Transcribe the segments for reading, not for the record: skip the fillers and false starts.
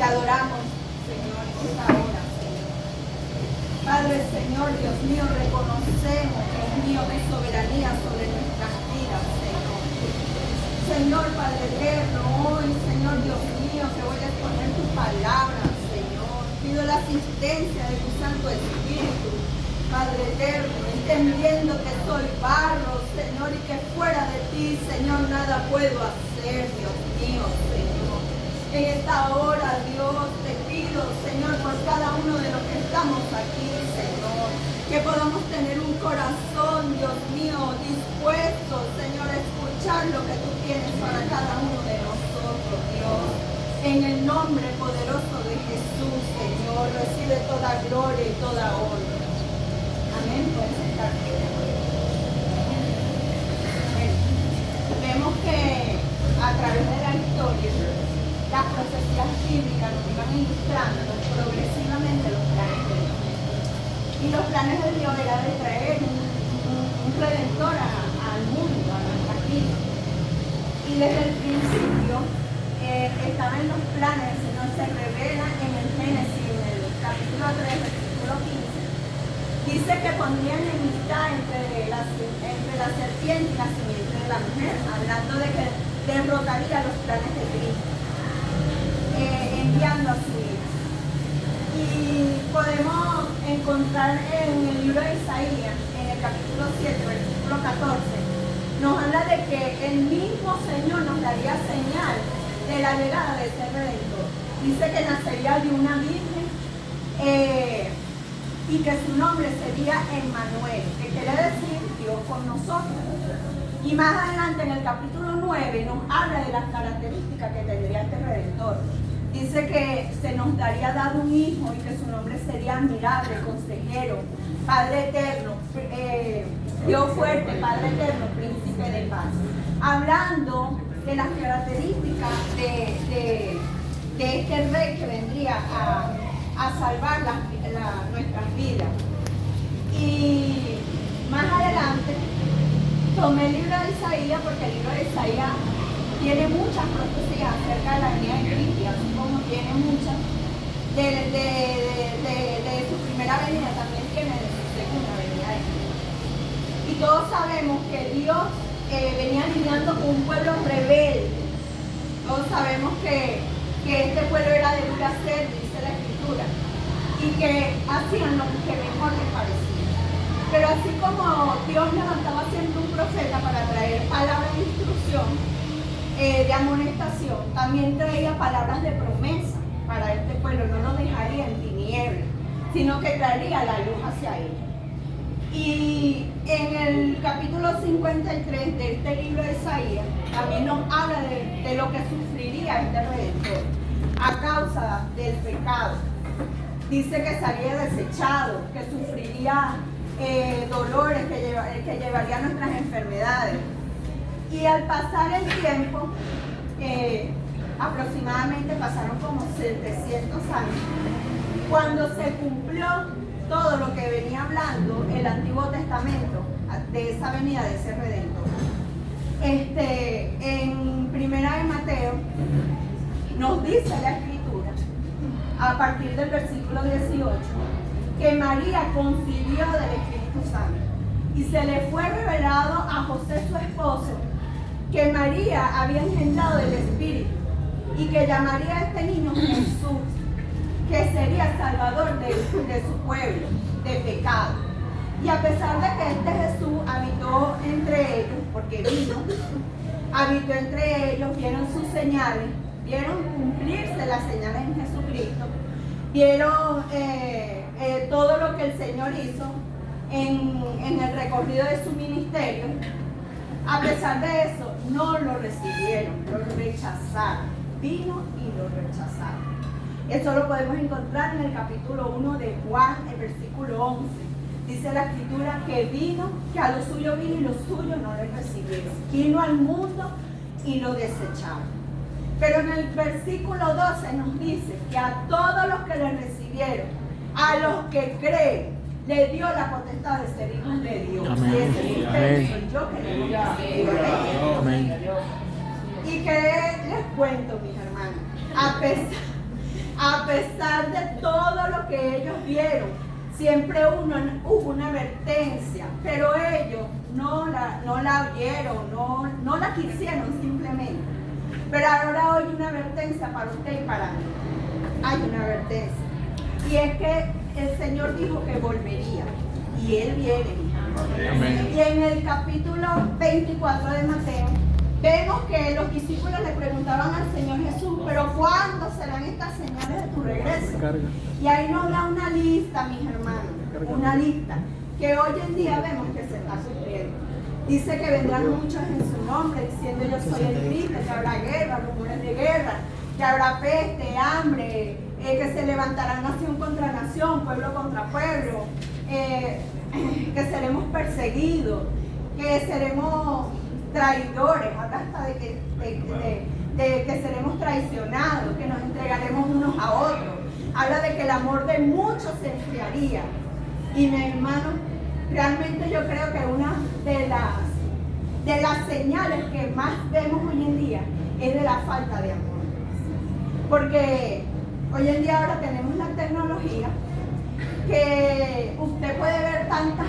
Te adoramos, Señor, en esta hora, Señor. Padre, Señor, Dios mío, reconocemos, Dios mío, tu soberanía sobre nuestras vidas, Señor. Señor, Padre eterno, hoy, Señor, Dios mío, te voy a exponer tu palabra, Señor. Pido la asistencia de tu Santo Espíritu, Padre eterno, entendiendo que soy barro, Señor, y que fuera de ti, Señor, nada puedo hacer, Dios mío, Señor. En esta hora, Dios, te pido, Señor, por cada uno de los que estamos aquí, Señor, que podamos tener un corazón, Dios mío, dispuesto, Señor, a escuchar lo que tú tienes para cada uno de nosotros, Dios. En el nombre poderoso de Jesús, Señor, recibe toda gloria y toda honra. Amén. Pueden sentarse. Vemos que a través de la historia, las profecías bíblicas nos iban ilustrando progresivamente los planes de Dios. Y los planes de Dios era de traer un redentor al mundo, a nuestras vidas. Y desde el principio estaban los planes, el Señor se revela en el Génesis, en el capítulo 3, versículo 15. Dice que pondría enemistad entre la serpiente y la simiente de la mujer, hablando de que derrotaría los planes de Cristo, enviando a su hijo. Y podemos encontrar en el libro de Isaías, en el capítulo 7, versículo 14, nos habla de que el mismo Señor nos daría señal de la llegada de ese redentor. Dice que nacería de una virgen y que su nombre sería Emmanuel, que quiere decir Dios con nosotros. Y más adelante en el capítulo 9 nos habla de las características que tendría este redentor. Dice que se nos daría dado un hijo y que su nombre sería admirable, consejero, Padre eterno, Dios fuerte, Padre eterno, príncipe de paz. Hablando de las características de este rey que vendría a salvar nuestras vidas. Y más adelante tomé el libro de Isaías, porque el libro de Isaías tiene muchas profecías acerca de la venida de Cristo, así como tiene muchas de su primera venida, también tiene de su segunda venida de Cristo. Y todos sabemos que Dios venía lidiando con un pueblo rebelde. Todos sabemos que este pueblo era de dura sed, dice la Escritura, y que hacían lo que mejor les parecía. Pero así como Dios levantaba siempre un profeta para traer palabras de instrucción, de amonestación, también traía palabras de promesa para este pueblo. No lo dejaría en tinieblas, sino que traería la luz hacia él. Y en el capítulo 53 de este libro de Isaías también nos habla de lo que sufriría este redentor a causa del pecado. Dice que sería desechado, que sufriría dolores, que llevaría nuestras enfermedades. Y al pasar el tiempo, aproximadamente pasaron como 700 años, cuando se cumplió todo lo que venía hablando el Antiguo Testamento de esa venida de ese redentor. En Primera de Mateo nos dice la Escritura, a partir del versículo 18, que María concibió del Espíritu Santo y se le fue revelado a José su esposo que María había engendrado del Espíritu y que llamaría a este niño Jesús, que sería salvador de su pueblo, de pecado. Y a pesar de que este Jesús habitó entre ellos, porque vino, habitó entre ellos, vieron sus señales, vieron cumplirse las señales en Jesucristo, vieron todo lo que el Señor hizo en el recorrido de su ministerio. A pesar de eso, no lo recibieron, lo rechazaron. Vino y lo rechazaron. Esto lo podemos encontrar en el capítulo 1 de Juan, el versículo 11. Dice la Escritura que vino, que a lo suyo vino y los suyos no le recibieron. Vino al mundo y lo desecharon. Pero en el versículo 12 nos dice que a todos los que le recibieron, a los que creen, le dio la potestad de ser hijos de Dios. Amén. Y ese es usted, soy yo que le voy a decir. Amén. Y que les cuento, mis hermanos, A pesar de todo lo que ellos vieron, siempre hubo una advertencia, pero ellos no la vieron, no la quisieron simplemente. Pero ahora hay una advertencia para usted y para mí. Hay una advertencia. Y es que el Señor dijo que volvería. Y Él viene. Amén. Y en el capítulo 24 de Mateo, vemos que los discípulos le preguntaban al Señor Jesús, pero ¿cuándo serán estas señales de tu regreso? Y ahí nos da una lista, mis hermanos, una lista que hoy en día vemos que se está cumpliendo. Dice que vendrán muchos en su nombre, diciendo yo soy el Cristo, que habrá guerra, rumores de guerra, que habrá peste, hambre, que se levantará nación contra nación, pueblo contra pueblo, que seremos perseguidos, que seremos traidores, habla hasta de que seremos traicionados, que nos entregaremos unos a otros, habla de que el amor de muchos se enfriaría. Y mi hermano, realmente yo creo que una de las señales que más vemos hoy en día es de la falta de amor. Porque hoy en día ahora tenemos la tecnología que usted puede ver tantas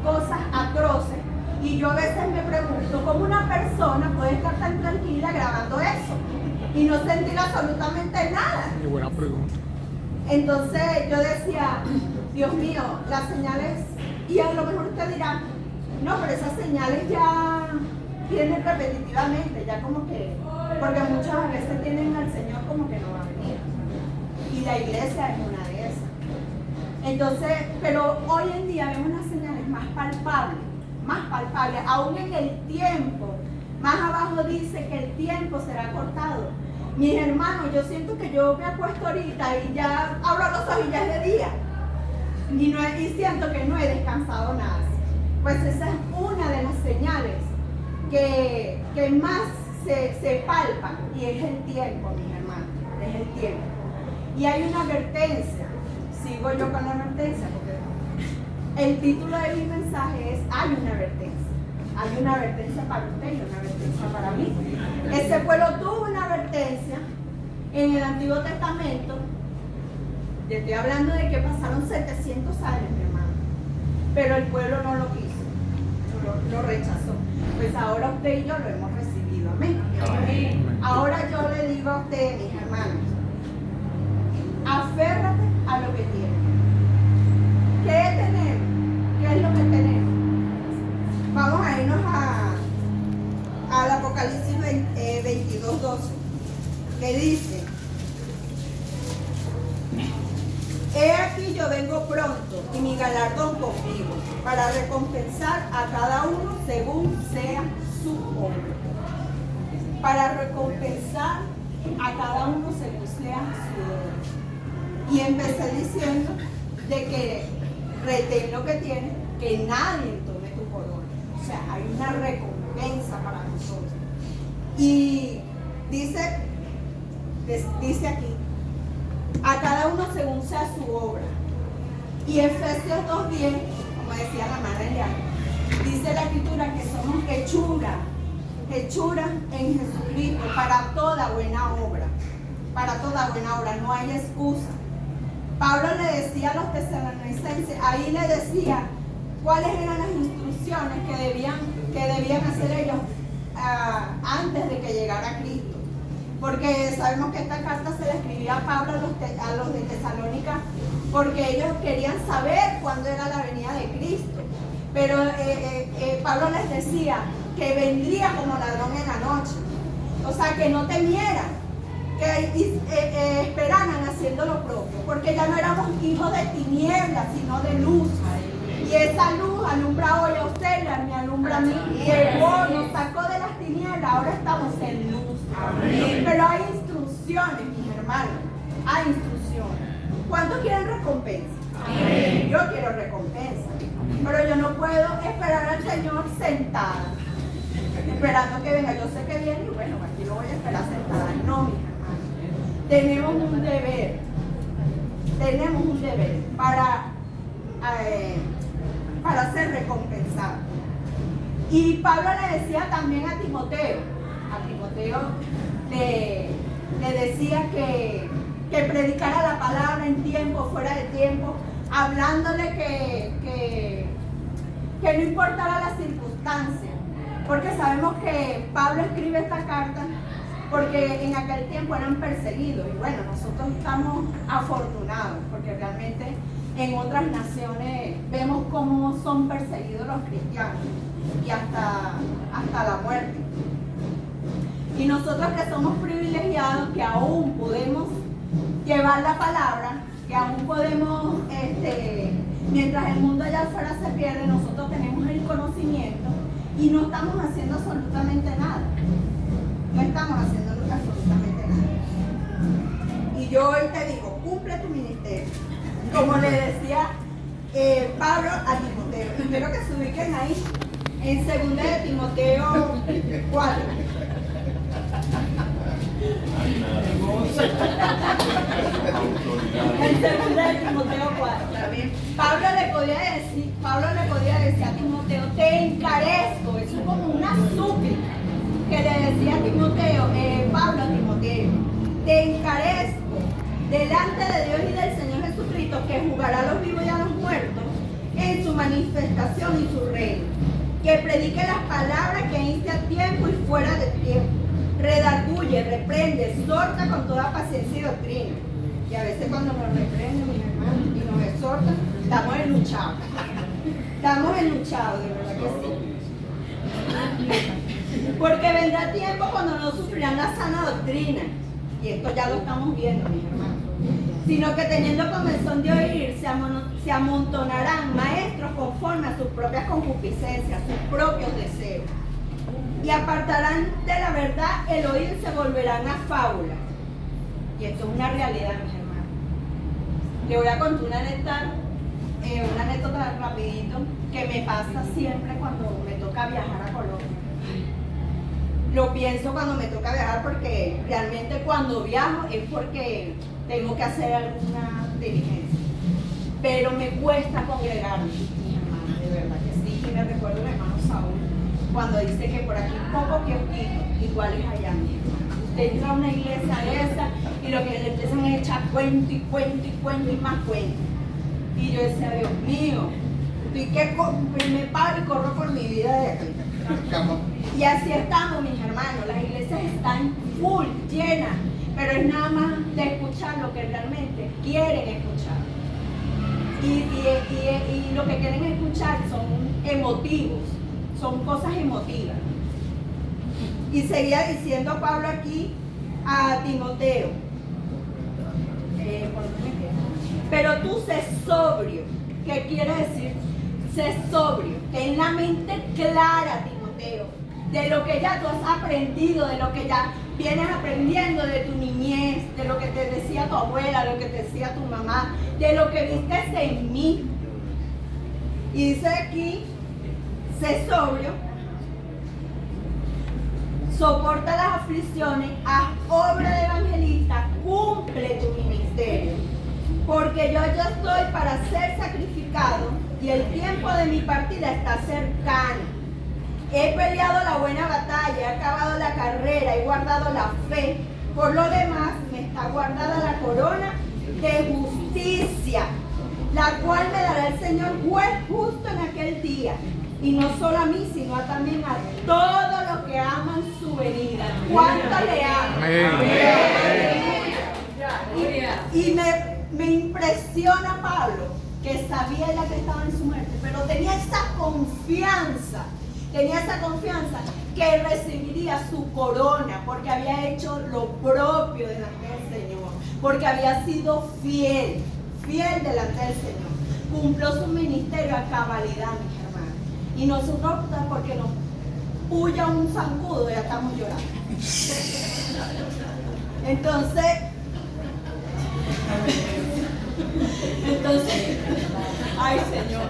cosas atroces y yo a veces me pregunto cómo una persona puede estar tan tranquila grabando eso y no sentir absolutamente nada. Qué buena pregunta. Entonces yo decía, Dios mío, las señales, y a lo mejor usted dirá, no, pero esas señales ya vienen repetitivamente, ya como que, porque muchas veces tienen al Señor como que no va a venir. Y la iglesia es una de esas. Entonces, pero hoy en día vemos unas señales más palpables, aún en el tiempo. Más abajo dice que el tiempo será cortado. Mis hermanos, yo siento que yo me acuesto ahorita y ya abro los ojos y ya es de día. Y siento que no he descansado nada. Pues esa es una de las señales que más se palpa y es el tiempo, mis hermanos, es el tiempo. Y hay una advertencia, sigo yo con la advertencia porque el título de mi mensaje es Hay una advertencia. Hay una advertencia para usted y una advertencia para mí. Ese pueblo tuvo una advertencia en el Antiguo Testamento. Te estoy hablando de que pasaron 700 años, mi hermano. Pero el pueblo no lo quiso, lo rechazó. Pues ahora usted y yo lo hemos recibido. Amén. Amén. Ahora yo le digo a ustedes, mis hermanos, aférrate a lo que tienes. ¿Qué tenemos? ¿Qué es lo que tenemos? Vamos a irnos al Apocalipsis 22:12, que dice: He aquí yo vengo pronto y mi galardón conmigo, para recompensar a cada uno según sea su obra. Para recompensar a cada uno según sea su obra. Y empecé diciendo de que retén lo que tienes, que nadie tome tu corona. O sea, hay una recompensa para nosotros. Y dice aquí, a cada uno según sea su obra. Y Efesios 2:10, como decía la madre Eliana, dice la escritura que somos hechuras en Jesucristo para toda buena obra. Para toda buena obra, no hay excusa. Pablo le decía a los tesalonicenses, ahí le decía cuáles eran las instrucciones que debían hacer ellos antes de que llegara Cristo. Porque sabemos que esta carta se la escribía a Pablo a los de Tesalónica, porque ellos querían saber cuándo era la venida de Cristo. Pero Pablo les decía que vendría como ladrón en la noche. O sea, que no temieran, que esperaran haciendo lo propio, porque ya no éramos hijos de tinieblas, sino de luz. Y esa luz alumbra hoy a usted, me alumbra a mí. Llegó, nos sacó de las tinieblas, ahora estamos en luz. Amén. Pero hay instrucciones, mis hermanos, hay instrucciones. ¿Cuántos quieren recompensa? Amén. Yo quiero recompensa, pero yo no puedo esperar al Señor sentada, esperando que venga. Yo sé que viene y bueno, aquí lo voy a esperar sentada. No, mis hermanos, tenemos un deber para ser recompensados. Y Pablo le decía también a Timoteo le decía que predicara la palabra en tiempo, fuera de tiempo, hablándole que no importara las circunstancias, porque sabemos que Pablo escribe esta carta porque en aquel tiempo eran perseguidos, y bueno, nosotros estamos afortunados, porque realmente en otras naciones vemos cómo son perseguidos los cristianos, y hasta la muerte. Y nosotros que somos privilegiados, que aún podemos llevar la palabra, que aún podemos, mientras el mundo allá afuera se pierde, nosotros tenemos el conocimiento y no estamos haciendo absolutamente nada. No estamos haciendo absolutamente nada. Y yo hoy te digo, cumple tu ministerio. Como le decía Pablo a Timoteo. Espero que se ubiquen ahí, en 2 de Timoteo 4. En 2 de Timoteo 4. Pablo le podía decir a Timoteo, te encarezco. Eso es como una súplica que le decía a Timoteo, Pablo a Timoteo, te encarezco delante de Dios y del Señor Jesucristo, que juzgará a los vivos y a los muertos en su manifestación y su reino, que predique las palabras, que inste a tiempo y fuera de tiempo, redarguye, reprende, exhorta con toda paciencia y doctrina. Y a veces cuando nos reprenden, mis hermanos, y nos exhortan, estamos enluchados. Estamos enluchados, de verdad que sí. Porque vendrá tiempo cuando no sufrirán la sana doctrina. Y esto ya lo estamos viendo, mis hermanos. Sino que teniendo comezón de oír, se amontonarán maestros conforme a sus propias concupiscencias, sus propios deseos. Y apartarán de la verdad el oír, se volverán a fábulas. Y esto es una realidad, mis hermanos. Le voy a contar una anécdota rapidito que me pasa siempre cuando me toca viajar a Colombia. Lo pienso cuando me toca viajar, porque realmente cuando viajo es porque tengo que hacer alguna diligencia. Pero me cuesta congregarme, mis hermanos, de verdad que sí. Y me recuerdo el hermano Saúl, cuando dice que por aquí un poco kiosquitos, iguales allá, mis hermanos. Usted entra a una iglesia esa y lo que le empiezan a echar cuento y cuento y cuento y más cuento. Y yo decía, Dios mío, y que me paro y corro por mi vida de aquí. Y así estamos, mis hermanos. Las iglesias están full, llenas, pero es nada más de escuchar lo que realmente quieren escuchar. Y lo que quieren escuchar son emotivos, son cosas emotivas. Y seguía diciendo Pablo aquí a Timoteo, pero tú sé sobrio. ¿Qué quiere decir? Sé sobrio, ten la mente clara, Timoteo, de lo que ya tú has aprendido, de lo que ya vienes aprendiendo de tu niñez, de lo que te decía tu abuela, de lo que te decía tu mamá, de lo que viste en mí. Y dice aquí, sé sobrio, soporta las aflicciones, haz obra de evangelista, cumple tu ministerio. Porque yo estoy para ser sacrificado y el tiempo de mi partida está cercano. He peleado la buena batalla, he acabado la carrera, he guardado la fe. Por lo demás, me está guardada la corona de justicia, la cual me dará el Señor juez justo en aquel día. Y no solo a mí, sino también a todos los que aman su venida. ¿Cuánto le aman? Y me impresiona Pablo, que sabía ya que estaba en su muerte, pero tenía esa confianza que recibiría su corona, porque había hecho lo propio delante del Señor, porque había sido fiel delante del Señor, cumplió su ministerio a cabalidad, mis hermanos. Y nosotros, porque nos puya un zancudo, ya estamos llorando. Entonces, ay Señor,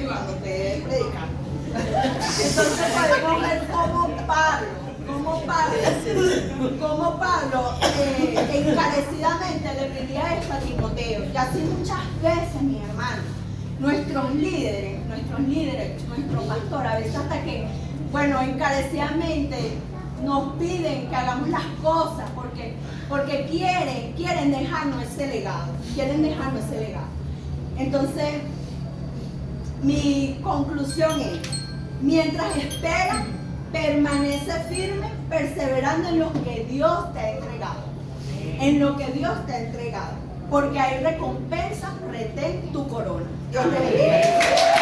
cuando te predican. Entonces podemos ver cómo Pablo encarecidamente le pedía esto a Timoteo. Y así muchas veces, mis hermanos, nuestros líderes, nuestro pastor, a veces hasta que, encarecidamente nos piden que hagamos las cosas porque porque quieren dejarnos ese legado, Entonces, mi conclusión es, mientras esperas, permanece firme, perseverando en lo que Dios te ha entregado, porque hay recompensa, retén tu corona. Dios te bendiga.